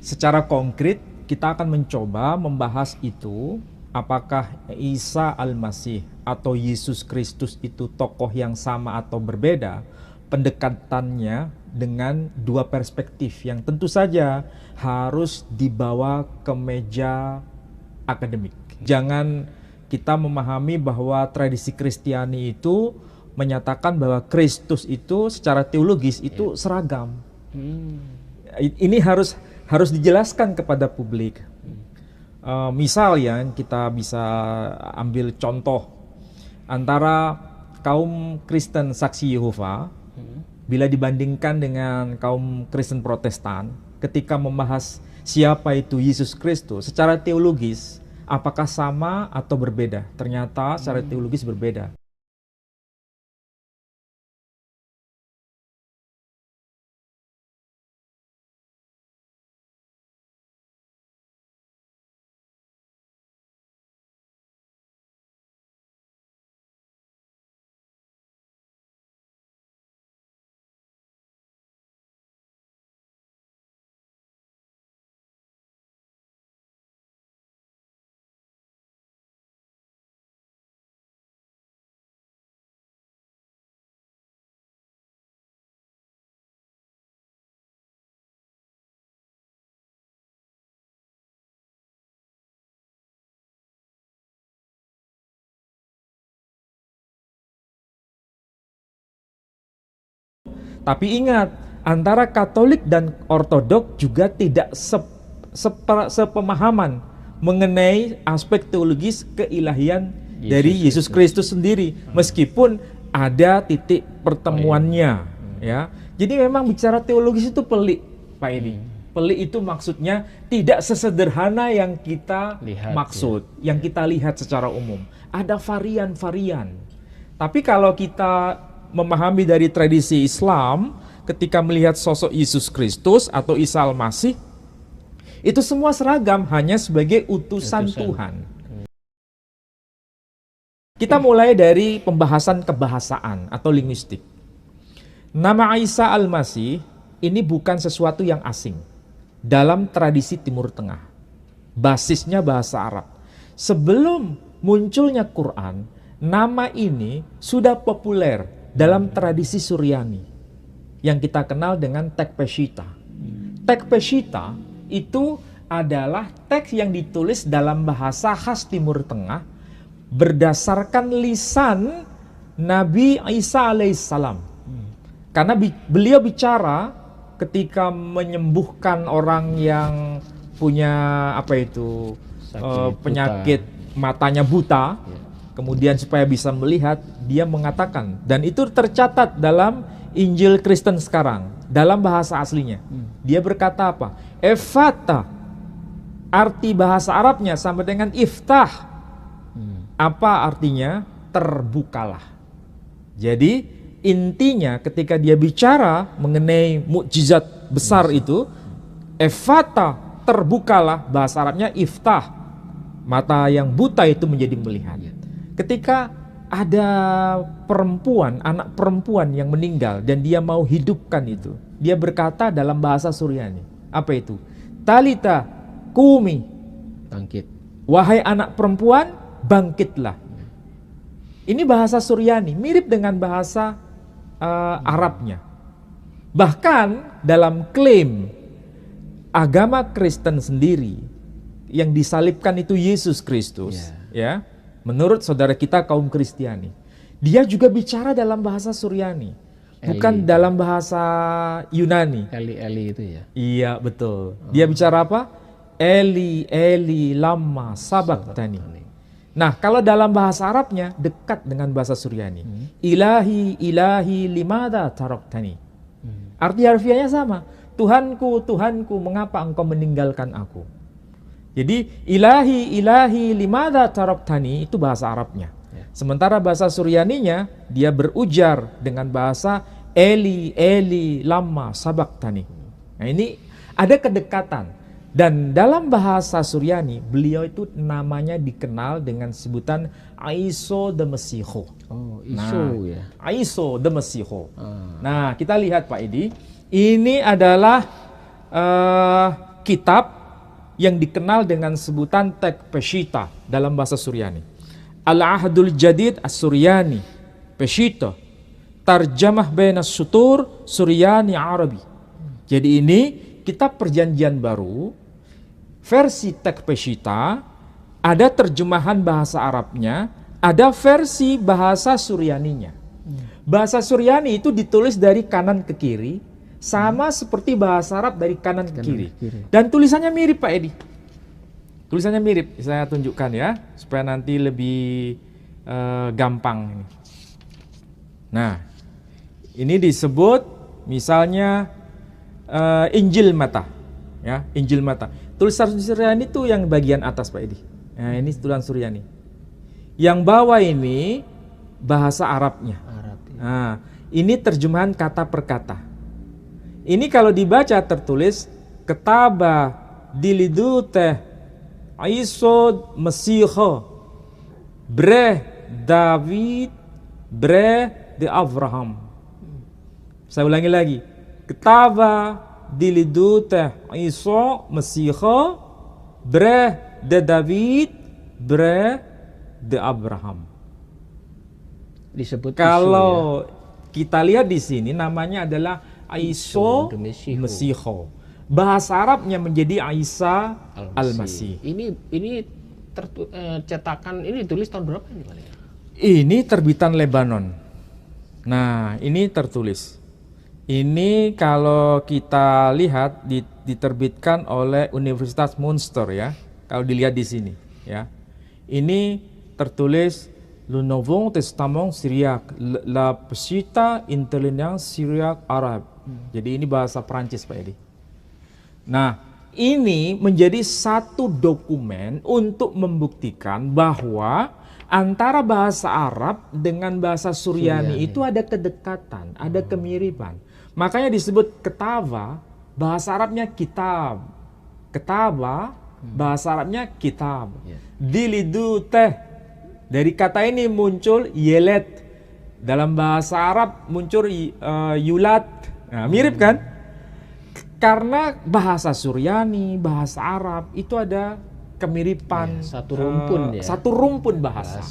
Secara konkret, kita akan mencoba membahas itu, apakah Isa Al-Masih atau Yesus Kristus itu tokoh yang sama atau berbeda, pendekatannya dengan dua perspektif yang tentu saja harus dibawa ke meja akademik. Jangan kita memahami bahwa tradisi Kristiani itu menyatakan bahwa Kristus itu secara teologis itu seragam. Ini harus dijelaskan kepada publik. Misal ya, kita bisa ambil contoh antara kaum Kristen Saksi Yehova bila dibandingkan dengan kaum Kristen Protestan ketika membahas siapa itu Yesus Kristus secara teologis, apakah sama atau berbeda? Ternyata secara teologis berbeda. Tapi ingat, antara Katolik dan Ortodok juga tidak sepemahaman mengenai aspek teologis keilahian dari Yesus Kristus sendiri, meskipun ada titik pertemuannya. Ya, jadi memang bicara teologis itu pelik, Pak Edi. Pelik itu maksudnya tidak sesederhana yang kita maksud, yang kita lihat secara umum. Ada varian-varian. Tapi kalau kita memahami dari tradisi Islam, ketika melihat sosok Yesus Kristus atau Isa Al-Masih, itu semua seragam, hanya sebagai utusan Tuhan. Kita mulai dari pembahasan kebahasaan atau linguistik. Nama Isa Al-Masih ini bukan sesuatu yang asing dalam tradisi Timur Tengah. Basisnya bahasa Arab. Sebelum munculnya Quran, nama ini sudah populer dalam tradisi Suryani yang kita kenal dengan teks Peshitta. Teks Peshitta itu adalah teks yang ditulis dalam bahasa khas Timur Tengah berdasarkan lisan Nabi Isa alaihissalam. Karena beliau bicara ketika menyembuhkan orang yang punya penyakit matanya buta, kemudian supaya bisa melihat, dia mengatakan, dan itu tercatat dalam Injil Kristen sekarang, dalam bahasa aslinya. Dia berkata apa? Efata, Arti bahasa Arabnya sama dengan iftah. Apa artinya? Terbukalah. Jadi intinya ketika dia bicara mengenai mukjizat besar itu, efata, terbukalah, bahasa Arabnya iftah. Mata yang buta itu menjadi melihat. Ketika ada perempuan, anak perempuan yang meninggal dan dia mau hidupkan itu, dia berkata dalam bahasa Suryani. Apa itu? Talita kumi. Bangkit. Wahai anak perempuan, bangkitlah. Ini bahasa Suryani, mirip dengan bahasa Arabnya. Bahkan dalam klaim agama Kristen sendiri yang disalibkan itu Yesus Kristus, ya. Menurut saudara kita kaum Kristiani, dia juga bicara dalam bahasa Suryani, bukan dalam bahasa Yunani. Eli itu ya. Iya, betul. Dia bicara apa? Eli Eli lama sabaqtani. Nah, kalau dalam bahasa Arabnya dekat dengan bahasa Suryani. Ilahi ilahi limada taraktani. Arti harfiahnya sama. Tuhanku, Tuhanku, mengapa engkau meninggalkan aku? Jadi ilahi ilahi limada taraktani itu bahasa Arabnya. Sementara bahasa Suryaninya dia berujar dengan bahasa Eli Eli lama sabaqtani. Nah, ini ada kedekatan. Dan dalam bahasa Suryani, beliau itu namanya dikenal dengan sebutan Aiso de Mesiho. Oh, Iso ya. Aiso de Mesiho. Nah, kita lihat Pak Edi, ini adalah kitab yang dikenal dengan sebutan Tek Peshita dalam bahasa Suryani. Al-Ahdul Jadid As-Suryani Peshita. Tarjamah Baina Sutur Suryani Arabi. Jadi ini kitab perjanjian baru versi Tek Peshita, ada terjemahan bahasa Arabnya, ada versi bahasa Suryaninya. Bahasa Suryani itu ditulis dari kanan ke kiri, sama seperti bahasa Arab dari kanan ke kiri. Dan tulisannya mirip Pak Edi. Tulisannya mirip, saya tunjukkan ya, supaya nanti lebih gampang. Nah, ini disebut misalnya Injil Mata, ya, Injil Mata. Tulisan Suryani itu yang bagian atas Pak Edi. Nah, ini tulisan Suryani. Yang bawah ini bahasa Arabnya. Nah, ini terjemahan kata per kata. Ini kalau dibaca tertulis ketaba dilidu teh Aiso Mesiho bre David bre de Abraham. Saya ulangi lagi. Ketaba dilidu teh Aiso Mesiho bre de David bre de Abraham. Disebut kalau kita lihat di sini namanya adalah Aiso Mesiho. Bahasa Arabnya menjadi Isa Al-Masih. Ini cetakan ini ditulis tahun berapa ini Pak? Ini terbitan Lebanon. Nah, ini tertulis. Ini kalau kita lihat diterbitkan oleh Universitas Münster ya. Kalau dilihat di sini ya. Ini tertulis Le Nouveau Testament Syriaque, La Pesita Intelligence Syriaque Arabe. Jadi ini bahasa Prancis Pak Edi. Nah, ini menjadi satu dokumen untuk membuktikan bahwa antara bahasa Arab dengan bahasa Suryani itu ada kedekatan, ada kemiripan. Makanya disebut ketaba, bahasa Arabnya kitab. Ketaba, bahasa Arabnya kitab. Dilidu teh, dari kata ini muncul yelet. Dalam bahasa Arab muncul yulat. Nah, mirip kan? Karena bahasa Suryani, bahasa Arab itu ada kemiripan. Satu rumpun ya. Satu rumpun bahasa.